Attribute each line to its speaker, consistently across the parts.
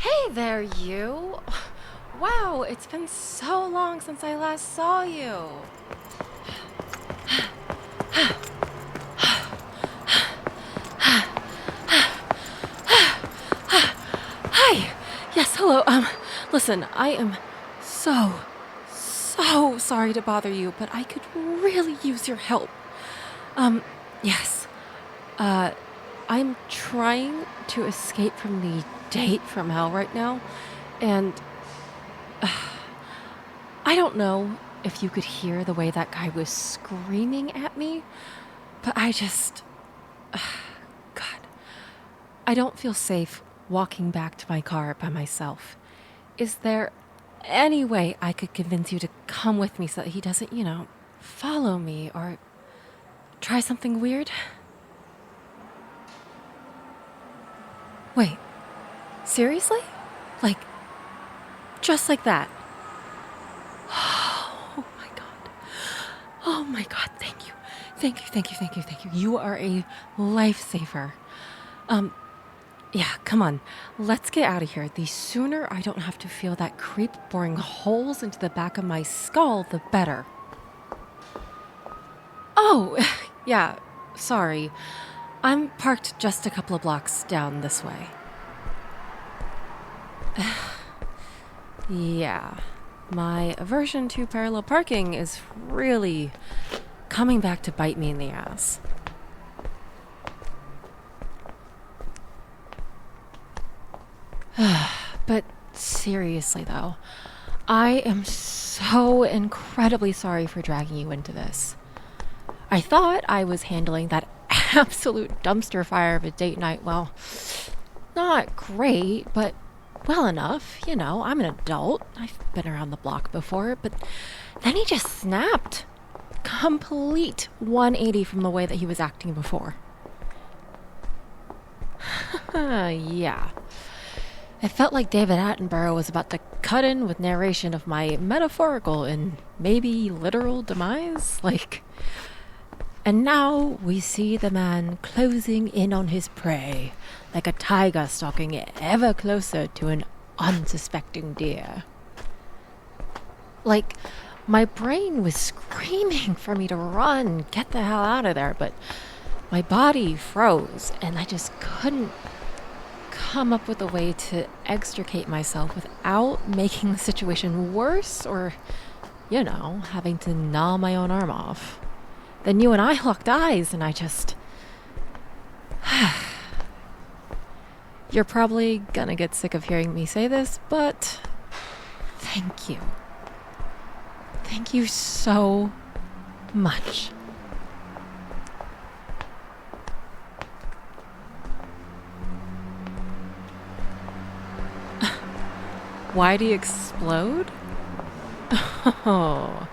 Speaker 1: Hey there, you! Wow, it's been so long since I last saw you. Hi! Yes, hello. Listen, I am so sorry to bother you, but I could really use your help. Yes. I'm trying to escape from the date from hell right now, and I don't know if you could hear the way that guy was screaming at me, but I just, God, I don't feel safe walking back to my car by myself. Is there any way I could convince you to come with me so that he doesn't, follow me or try something weird? Wait, seriously? Like, just like that? Oh my God. Oh my God, thank you. Thank you. You are a lifesaver. Yeah, come on. Let's get out of here. The sooner I don't have to feel that creep boring holes into the back of my skull, the better. Oh, yeah, sorry. I'm parked just a couple of blocks down this way. Yeah, my aversion to parallel parking is really coming back to bite me in the ass. But seriously, though, I am so incredibly sorry for dragging you into this. I thought I was handling that absolute dumpster fire of a date night, well, not great, but well enough. I'm an adult. I've been around the block before, but then he just snapped. Complete 180 from the way that he was acting before. Yeah. It felt like David Attenborough was about to cut in with narration of my metaphorical and maybe literal demise. And now we see the man closing in on his prey, like a tiger stalking ever closer to an unsuspecting deer. My brain was screaming for me to run, get the hell out of there, but my body froze, and I just couldn't come up with a way to extricate myself without making the situation worse or, having to gnaw my own arm off. Then you and I locked eyes, and I just... You're probably gonna get sick of hearing me say this, but thank you. Thank you so much. Why'd he explode? Oh...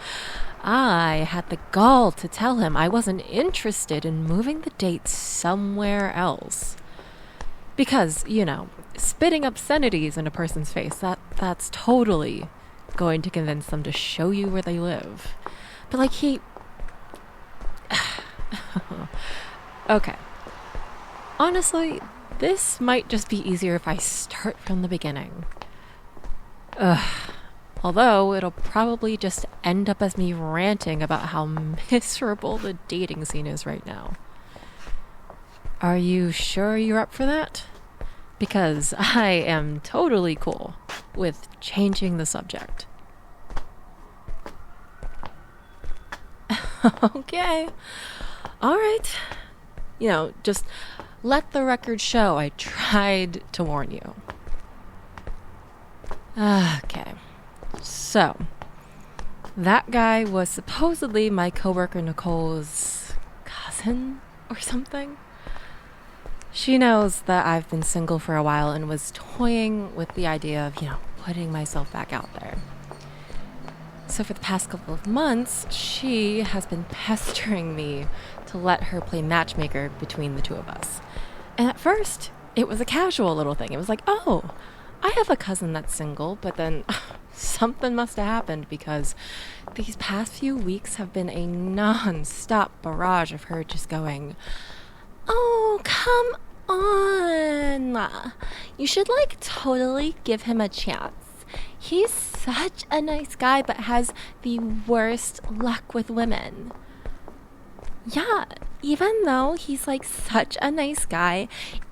Speaker 1: I had the gall to tell him I wasn't interested in moving the date somewhere else. Because, spitting obscenities in a person's face, that's totally going to convince them to show you where they live. But Okay. Honestly, this might just be easier if I start from the beginning. Although it'll probably just end up as me ranting about how miserable the dating scene is right now. Are you sure you're up for that? Because I am totally cool with changing the subject. Okay. All right. Just let the record show I tried to warn you. Okay. So, that guy was supposedly my coworker Nicole's cousin or something. She knows that I've been single for a while and was toying with the idea of, putting myself back out there. So for the past couple of months, she has been pestering me to let her play matchmaker between the two of us. And at first, it was a casual little thing. It was like, oh, I have a cousin that's single, but then something must have happened because these past few weeks have been a non-stop barrage of her just going, oh, come on. You should, like, totally give him a chance. He's such a nice guy, but has the worst luck with women. Yeah, even though he's, like, such a nice guy,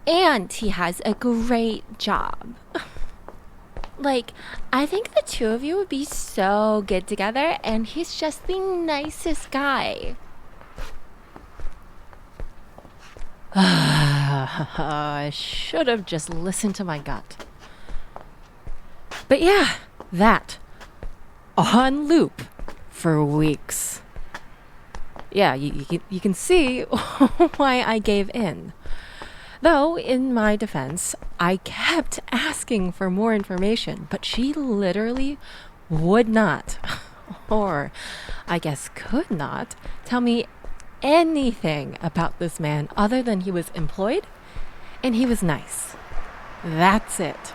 Speaker 1: and he has a great job. Like, I think the two of you would be so good together, and he's just the nicest guy. I should have just listened to my gut. But yeah, that. On loop for weeks. Yeah, you can see why I gave in. Though, in my defense, I kept asking for more information, but she literally would not, or I guess could not, tell me anything about this man other than he was employed and he was nice. That's it.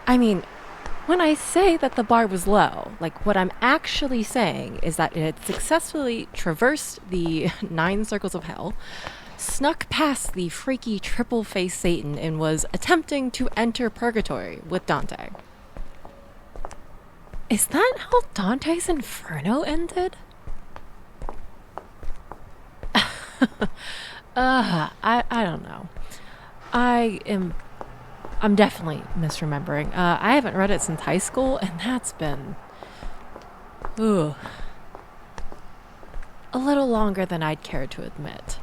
Speaker 1: I mean, when I say that the bar was low, like, what I'm actually saying is that it had successfully traversed the 9 circles of hell, snuck past the freaky triple-faced Satan, and was attempting to enter purgatory with Dante. Is that how Dante's Inferno ended? I don't know. I'm definitely misremembering. I haven't read it since high school, and that's been a little longer than I'd care to admit.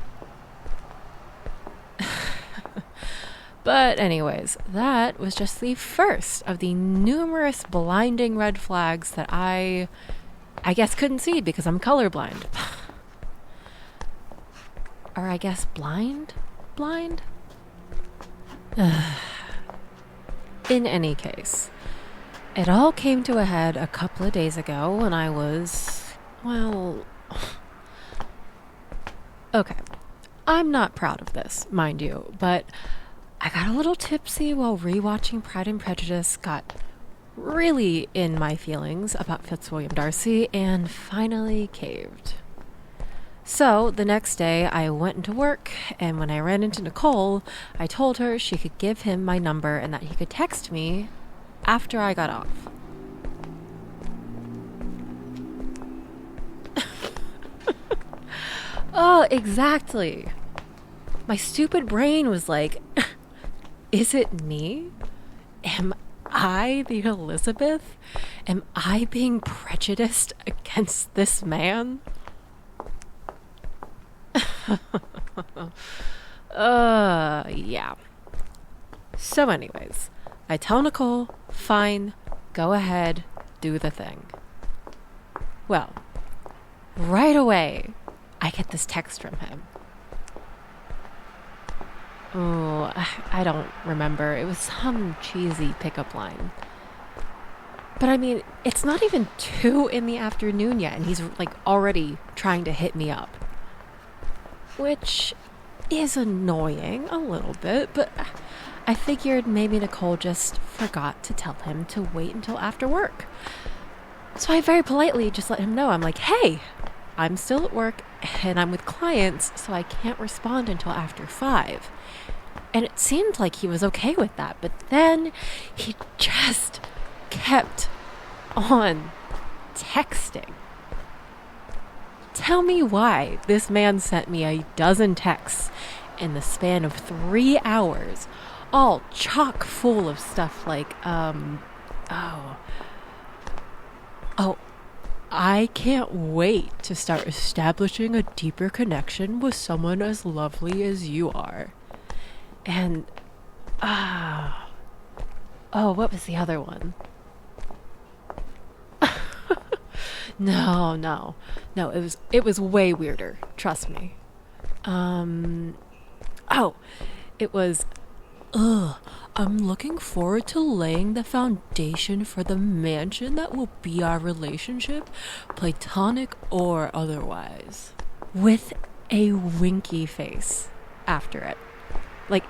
Speaker 1: But anyways, that was just the first of the numerous blinding red flags that I guess couldn't see because I'm colorblind. Or I guess blind? In any case, it all came to a head a couple of days ago when I was, well, okay, I'm not proud of this, mind you, but I got a little tipsy while rewatching Pride and Prejudice, got really in my feelings about Fitzwilliam Darcy, and finally caved. So the next day I went into work, and when I ran into Nicole, I told her she could give him my number and that he could text me after I got off. Oh, exactly. My stupid brain was like, is it me? Am I the Elizabeth? Am I being prejudiced against this man? Yeah. So anyways, I tell Nicole, fine, go ahead, do the thing. Well, right away, I get this text from him. Oh, I don't remember. It was some cheesy pickup line. But I mean, it's not even 2 in the afternoon yet, and he's like already trying to hit me up. Which is annoying a little bit, but I figured maybe Nicole just forgot to tell him to wait until after work. So I very politely just let him know. I'm like, hey, I'm still at work and I'm with clients, so I can't respond until after 5. And it seemed like he was okay with that, but then he just kept on texting. Tell me why this man sent me a dozen texts in the span of 3 hours, all chock full of stuff like, I can't wait to start establishing a deeper connection with someone as lovely as you are. And, what was the other one? No, it was way weirder, trust me. It was, I'm looking forward to laying the foundation for the mansion that will be our relationship, platonic or otherwise. With a winky face after it. Like,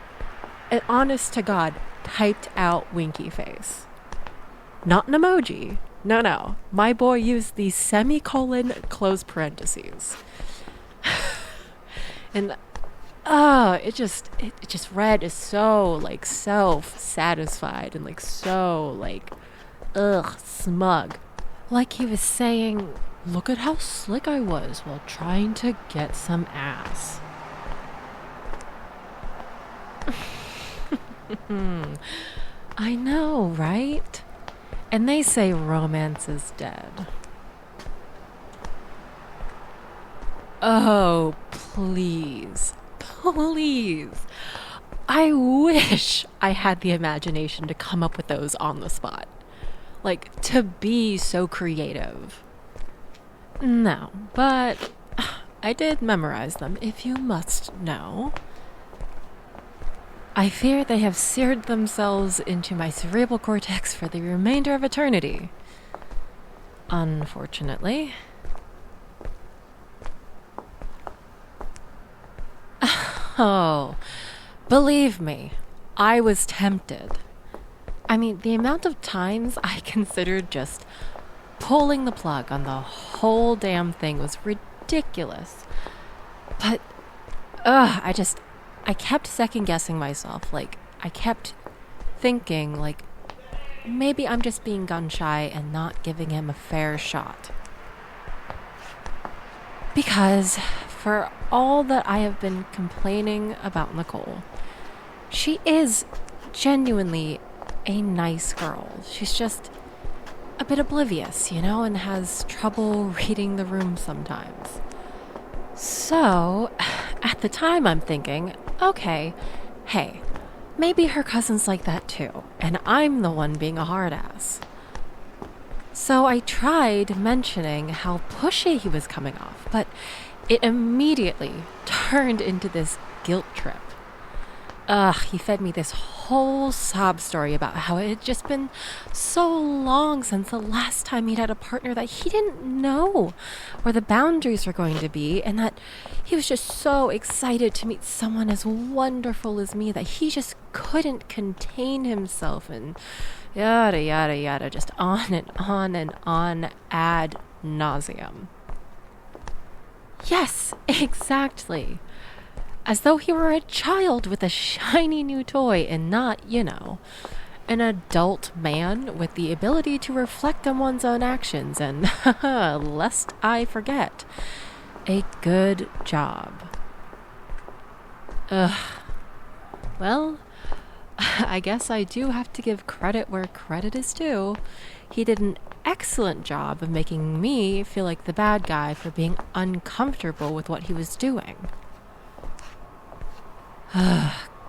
Speaker 1: an honest to God, typed out winky face. Not an emoji. No. My boy used the semicolon close parentheses. And it just read as so, like, self-satisfied and, like, so, like, smug. Like he was saying, look at how slick I was while trying to get some ass. I know, right? And they say romance is dead. Oh, please. Please. I wish I had the imagination to come up with those on the spot. Like, to be so creative. No, but I did memorize them, if you must know. I fear they have seared themselves into my cerebral cortex for the remainder of eternity. Unfortunately. Oh, believe me, I was tempted. I mean, the amount of times I considered just pulling the plug on the whole damn thing was ridiculous. But, I kept second guessing myself. Like, I kept thinking, like, maybe I'm just being gun shy and not giving him a fair shot. Because for all that I have been complaining about Nicole, she is genuinely a nice girl. She's just a bit oblivious, you know, and has trouble reading the room sometimes. So, at the time I'm thinking, okay, hey, maybe her cousin's like that too, and I'm the one being a hard ass. So I tried mentioning how pushy he was coming off, but it immediately turned into this guilt trip. He fed me this whole sob story about how it had just been so long since the last time he'd had a partner that he didn't know where the boundaries were going to be, and that he was just so excited to meet someone as wonderful as me that he just couldn't contain himself, and yada, yada, yada, just on and on and on ad nauseum. Yes, exactly. As though he were a child with a shiny new toy and not, you know, an adult man with the ability to reflect on one's own actions and, lest I forget, a good job. Well, I guess I do have to give credit where credit is due. He did an excellent job of making me feel like the bad guy for being uncomfortable with what he was doing.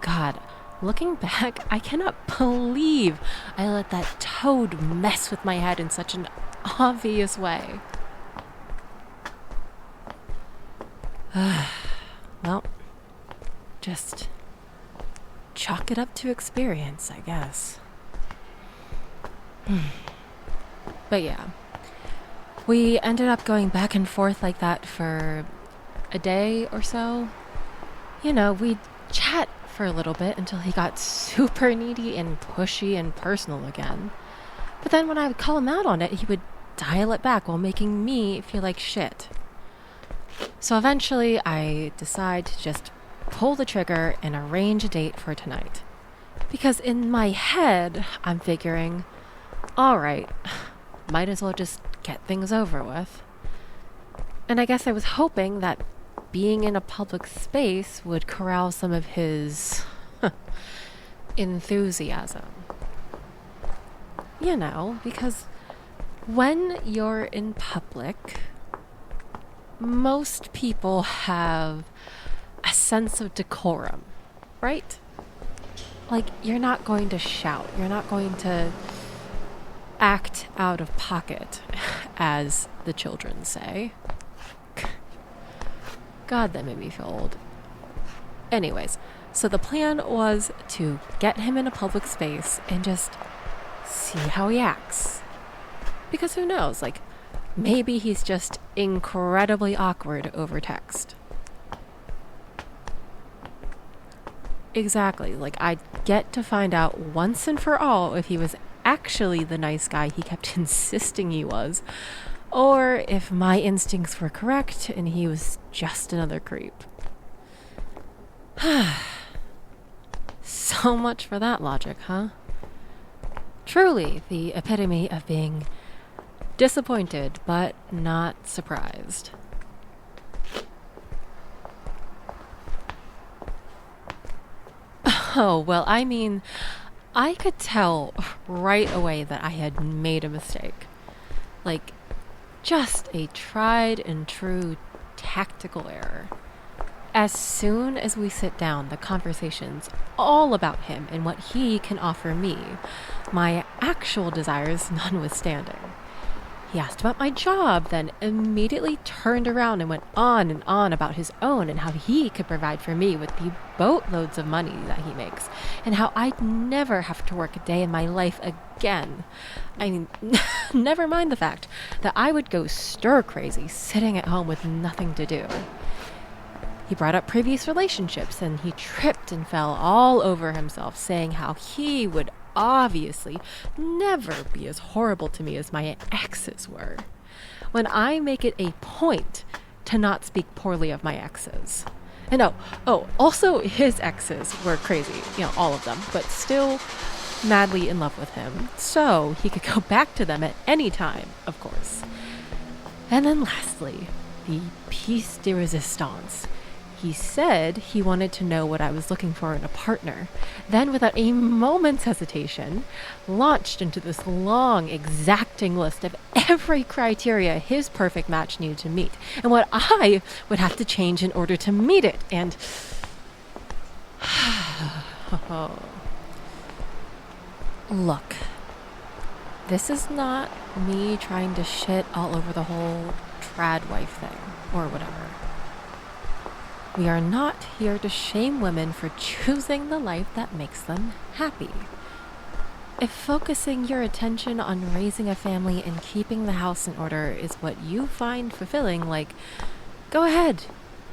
Speaker 1: God, looking back, I cannot believe I let that toad mess with my head in such an obvious way. Well, just chalk it up to experience, I guess. But yeah, we ended up going back and forth like that for a day or so. You know, we'd chat for a little bit until he got super needy and pushy and personal again. But then when I would call him out on it, he would dial it back while making me feel like shit. So eventually I decide to just pull the trigger and arrange a date for tonight. Because in my head, I'm figuring, alright, might as well just get things over with. And I guess I was hoping that being in a public space would corral some of his enthusiasm. You know, because when you're in public, most people have a sense of decorum, right? Like, you're not going to shout. You're not going to act out of pocket, as the children say. God, that made me feel old. Anyways, so the plan was to get him in a public space and just see how he acts. Because who knows, like, maybe he's just incredibly awkward over text. Exactly, like, I'd get to find out once and for all if he was actually the nice guy he kept insisting he was, or if my instincts were correct and he was just another creep. So much for that logic, huh? Truly the epitome of being disappointed but not surprised. Oh, well, I mean, I could tell right away that I had made a mistake. Like, just a tried and true tactical error. As soon as we sit down, the conversation's all about him and what he can offer me, my actual desires notwithstanding. He asked about my job, then immediately turned around and went on and on about his own and how he could provide for me with the boatloads of money that he makes, and how I'd never have to work a day in my life again. I mean, never mind the fact that I would go stir crazy sitting at home with nothing to do. He brought up previous relationships, and he tripped and fell all over himself, saying how he would obviously never be as horrible to me as my exes were, when I make it a point to not speak poorly of my exes. And also his exes were crazy, all of them, but still madly in love with him, so he could go back to them at any time, of course. And then lastly, the piece de resistance. He said he wanted to know what I was looking for in a partner, then without a moment's hesitation, launched into this long, exacting list of every criteria his perfect match needed to meet, and what I would have to change in order to meet it, and... Look, this is not me trying to shit all over the whole trad wife thing, or whatever. We are not here to shame women for choosing the life that makes them happy. If focusing your attention on raising a family and keeping the house in order is what you find fulfilling, go ahead.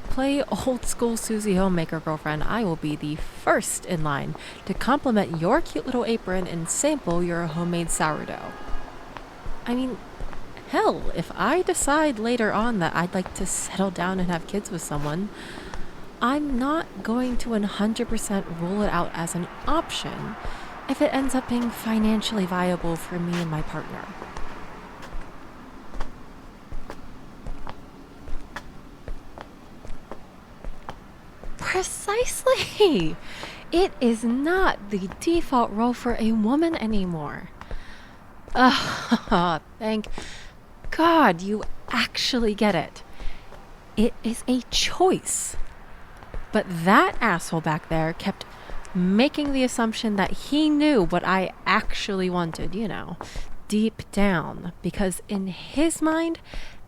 Speaker 1: Play old school Susie Homemaker, girlfriend. I will be the first in line to compliment your cute little apron and sample your homemade sourdough. I mean, hell, if I decide later on that I'd like to settle down and have kids with someone, I'm not going to 100% rule it out as an option if it ends up being financially viable for me and my partner. Precisely! It is not the default role for a woman anymore. Thank God you actually get it. It is a choice. But that asshole back there kept making the assumption that he knew what I actually wanted, deep down. Because in his mind,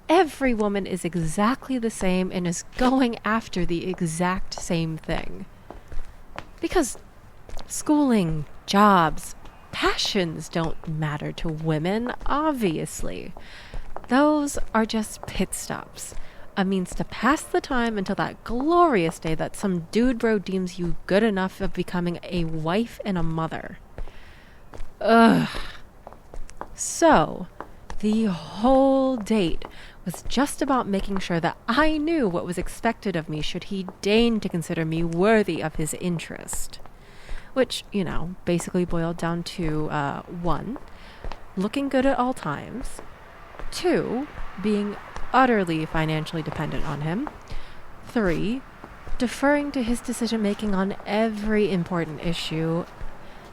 Speaker 1: every woman is exactly the same and is going after the exact same thing. Because schooling, jobs, passions don't matter to women, obviously. Those are just pit stops. A means to pass the time until that glorious day that some dude bro deems you good enough of becoming a wife and a mother. Ugh. So, the whole date was just about making sure that I knew what was expected of me should he deign to consider me worthy of his interest. Which, basically boiled down to 1, looking good at all times, 2, being utterly financially dependent on him, 3, deferring to his decision-making on every important issue,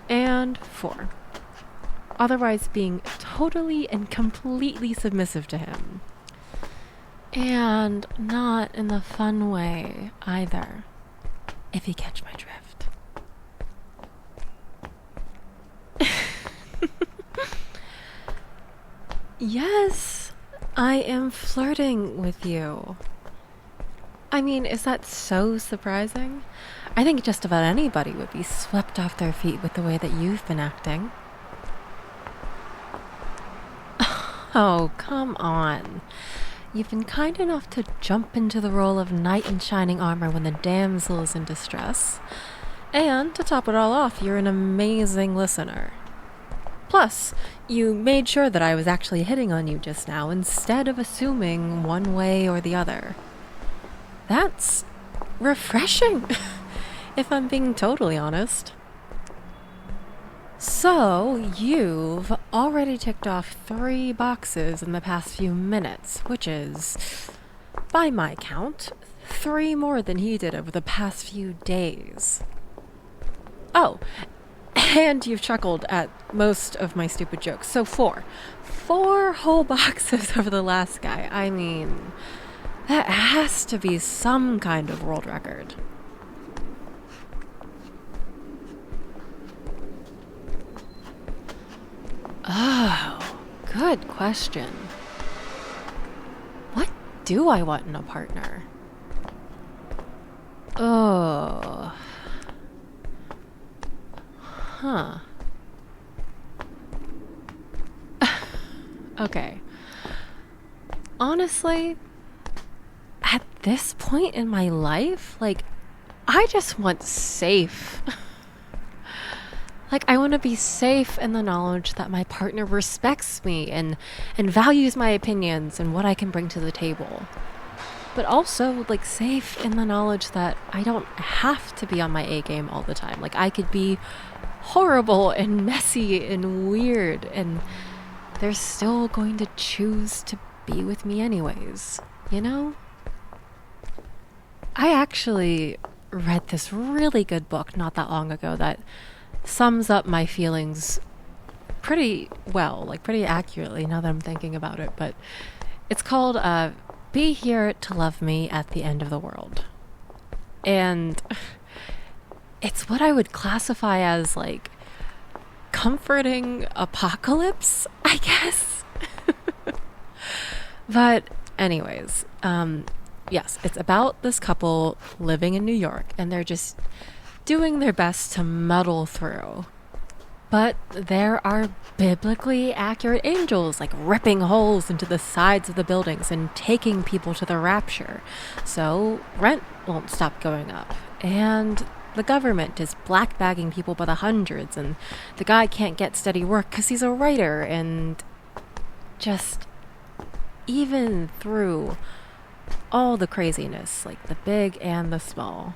Speaker 1: and 4, otherwise being totally and completely submissive to him. And not in the fun way, either, if you catch my drift. Yes, I am flirting with you. I mean, is that so surprising? I think just about anybody would be swept off their feet with the way that you've been acting. Oh, come on. You've been kind enough to jump into the role of knight in shining armor when the damsel is in distress. And to top it all off, you're an amazing listener. Plus, you made sure that I was actually hitting on you just now instead of assuming one way or the other. That's refreshing. if I'm being totally honest. So, you've already ticked off 3 boxes in the past few minutes, which is, by my count, 3 more than he did over the past few days. Oh, and you've chuckled at most of my stupid jokes. So 4. 4 whole boxes over the last guy. I mean, that has to be some kind of world record. Oh, good question. What do I want in a partner? Oh. Huh. Okay. Honestly, at this point in my life, like, I just want safe. Like, I want to be safe in the knowledge that my partner respects me and values my opinions and what I can bring to the table. But also, like, safe in the knowledge that I don't have to be on my A game all the time. Like, I could be horrible and messy and weird, and they're still going to choose to be with me anyways, you know? I actually read this really good book not that long ago that sums up my feelings pretty well, like pretty accurately now that I'm thinking about it. But it's called Be Here to Love Me at the End of the World. And it's what I would classify as like comforting apocalypse, I guess. But anyways, yes, it's about this couple living in New York, and they're just doing their best to muddle through. But there are biblically accurate angels like ripping holes into the sides of the buildings and taking people to the rapture. So rent won't stop going up. And the government is black-bagging people by the hundreds. And the guy can't get steady work because he's a writer. And just even through all the craziness, like the big and the small,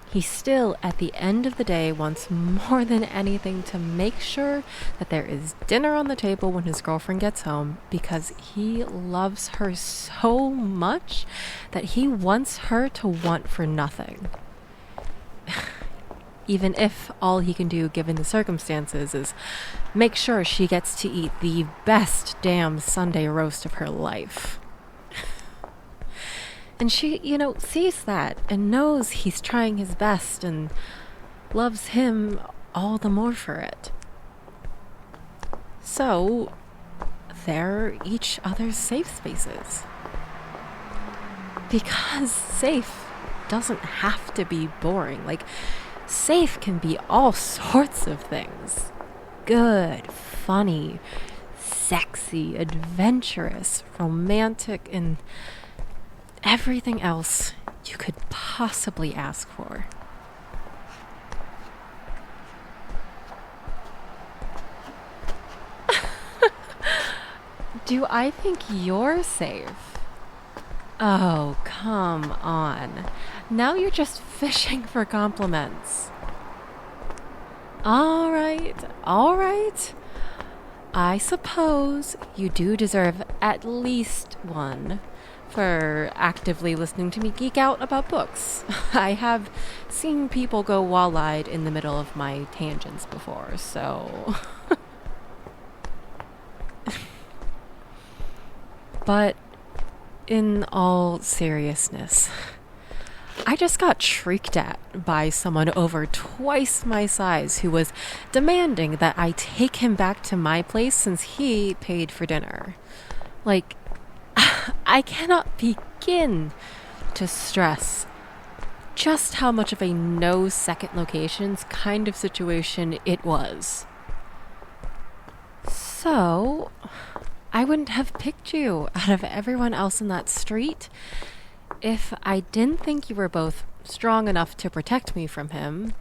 Speaker 1: he still, at the end of the day, wants more than anything to make sure that there is dinner on the table when his girlfriend gets home, because he loves her so much that he wants her to want for nothing. Even if all he can do, given the circumstances, is make sure she gets to eat the best damn Sunday roast of her life. And she, sees that and knows he's trying his best and loves him all the more for it. So, they're each other's safe spaces. Because safe doesn't have to be boring. Like, safe can be all sorts of things. Good, funny, sexy, adventurous, romantic, and everything else you could possibly ask for. Do I think you're safe? Oh, come on. Now you're just fishing for compliments. All right. I suppose you do deserve at least one for actively listening to me geek out about books. I have seen people go wall-eyed in the middle of my tangents before, so... But in all seriousness, I just got shrieked at by someone over twice my size who was demanding that I take him back to my place since he paid for dinner. Like, I cannot begin to stress just how much of a no second locations kind of situation it was. So, I wouldn't have picked you out of everyone else in that street if I didn't think you were both strong enough to protect me from him,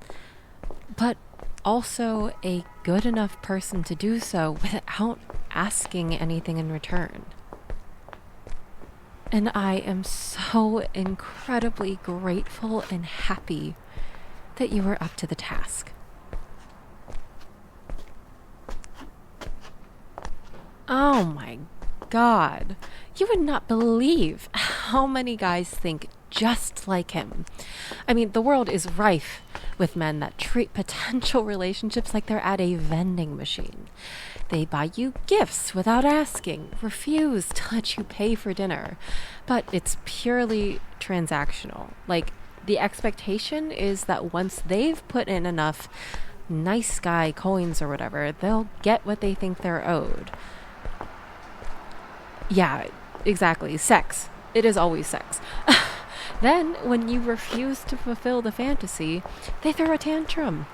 Speaker 1: but also a good enough person to do so without asking anything in return. And I am so incredibly grateful and happy that you were up to the task. Oh my God. You would not believe how many guys think just like him. I mean, the world is rife with men that treat potential relationships like they're at a vending machine. They buy you gifts without asking, refuse to let you pay for dinner, but it's purely transactional. Like, the expectation is that once they've put in enough nice guy coins or whatever, they'll get what they think they're owed. Yeah, exactly. Sex. It is always sex. Then, when you refuse to fulfill the fantasy, they throw a tantrum.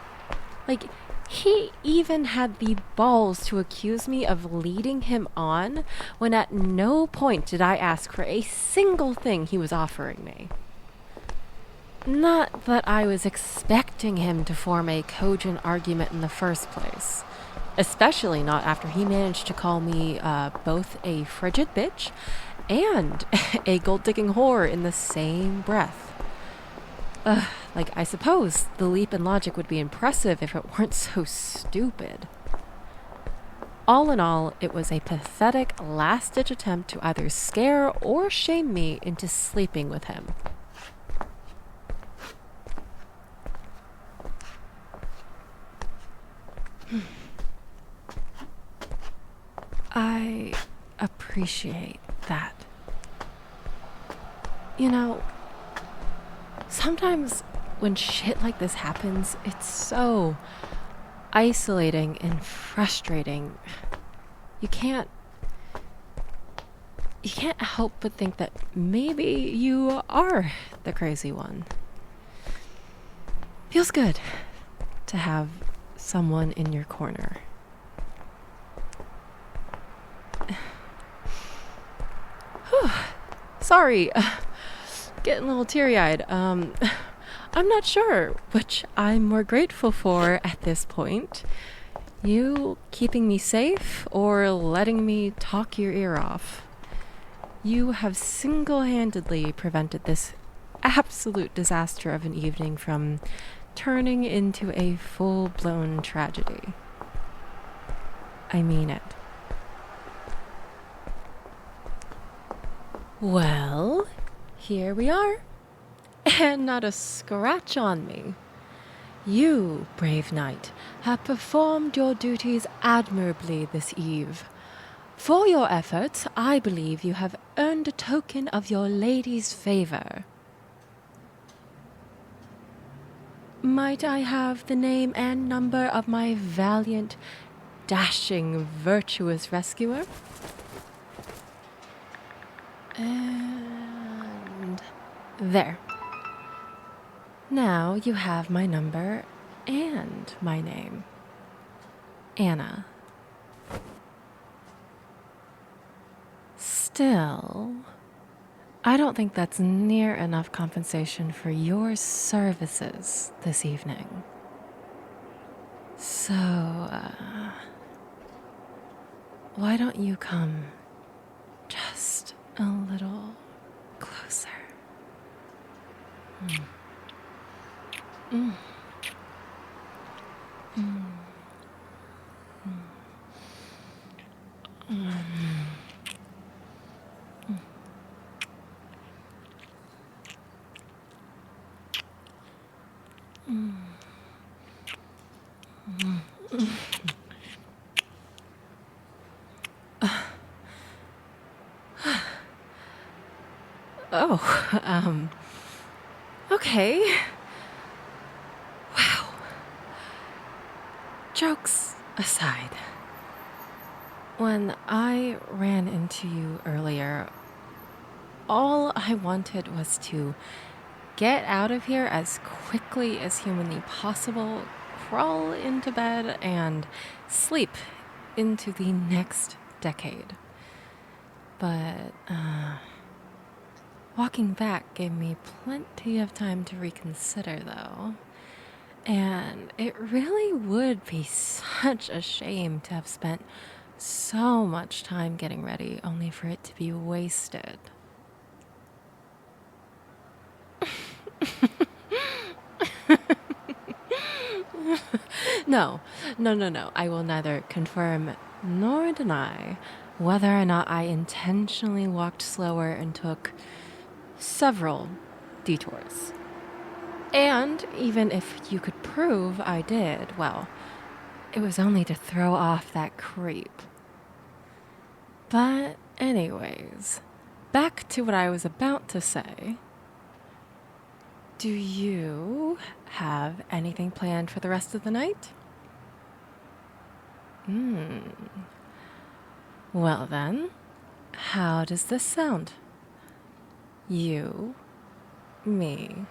Speaker 1: Like, he even had the balls to accuse me of leading him on when at no point did I ask for a single thing he was offering me. Not that I was expecting him to form a cogent argument in the first place. Especially not after he managed to call me both a frigid bitch and a gold-digging whore in the same breath. Like, I suppose the leap in logic would be impressive if it weren't so stupid. All in all, it was a pathetic last-ditch attempt to either scare or shame me into sleeping with him. I appreciate that. You know, sometimes when shit like this happens, it's so isolating and frustrating. You can't help but think that maybe you are the crazy one. Feels good to have someone in your corner. Sorry, getting a little teary-eyed. I'm not sure which I'm more grateful for at this point. You keeping me safe or letting me talk your ear off. You have single-handedly prevented this absolute disaster of an evening from turning into a full-blown tragedy. I mean it. Well, here we are. And not a scratch on me. You, brave knight, have performed your duties admirably this eve. For your efforts, I believe you have earned a token of your lady's favor. Might I have the name and number of my valiant, dashing, virtuous rescuer? And there. Now you have my number and my name. Anna. Still, I don't think that's near enough compensation for your services this evening. So, why don't you come just a little closer? Mm. Mm. Mm. Mm. Mm. Mm. Mm. Oh, okay. Wow. Jokes aside, when I ran into you earlier, all I wanted was to get out of here as quickly as humanly possible, crawl into bed, and sleep into the next decade. But, walking back gave me plenty of time to reconsider, though. And it really would be such a shame to have spent so much time getting ready only for it to be wasted. No. I will neither confirm nor deny whether or not I intentionally walked slower and took several detours. And even if you could prove I did, well, it was only to throw off that creep. But anyways, back to what I was about to say. Do you have anything planned for the rest of the night? Well then, how does this sound? You, me,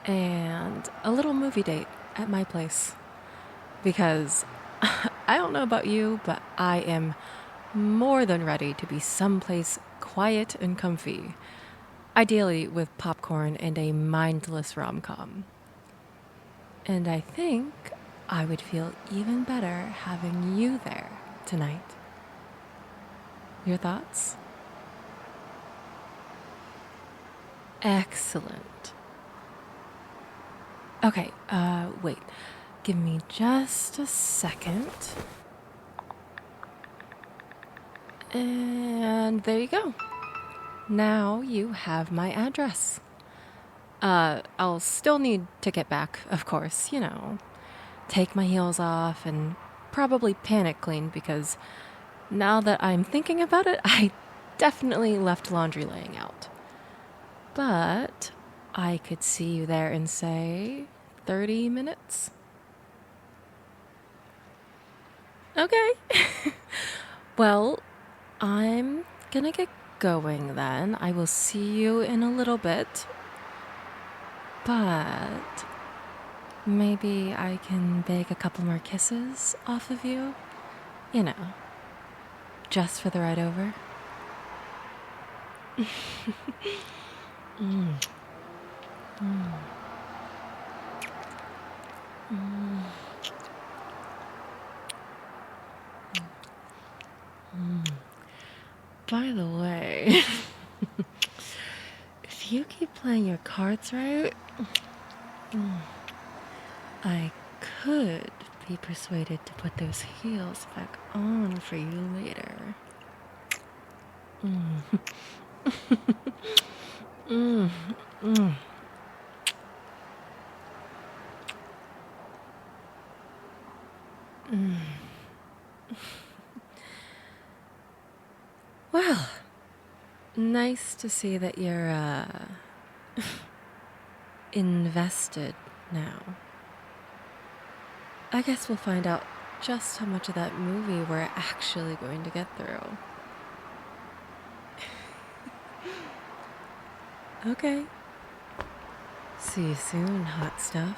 Speaker 1: and a little movie date at my place. Because I don't know about you, but I am more than ready to be someplace quiet and comfy. Ideally with popcorn and a mindless rom-com. And I think I would feel even better having you there tonight. Your thoughts? Excellent. Okay, wait. Give me just a second. And there you go. Now you have my address. I'll still need to get back, of course, take my heels off and probably panic clean because now that I'm thinking about it, I definitely left laundry laying out. But I could see you there in, say, 30 minutes. Okay. Well, I'm gonna get going then. I will see you in a little bit. But maybe I can beg a couple more kisses off of you. Just for the ride over. By the way, if you keep playing your cards right, I could be persuaded to put those heels back on for you later. Well, nice to see that you're, invested now. I guess we'll find out just how much of that movie we're actually going to get through. Okay. See you soon, hot stuff.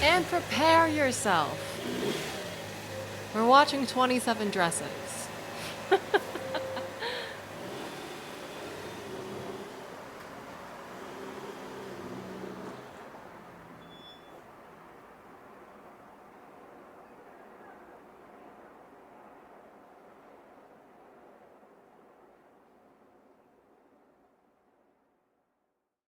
Speaker 1: And prepare yourself. We're watching 27 Dresses.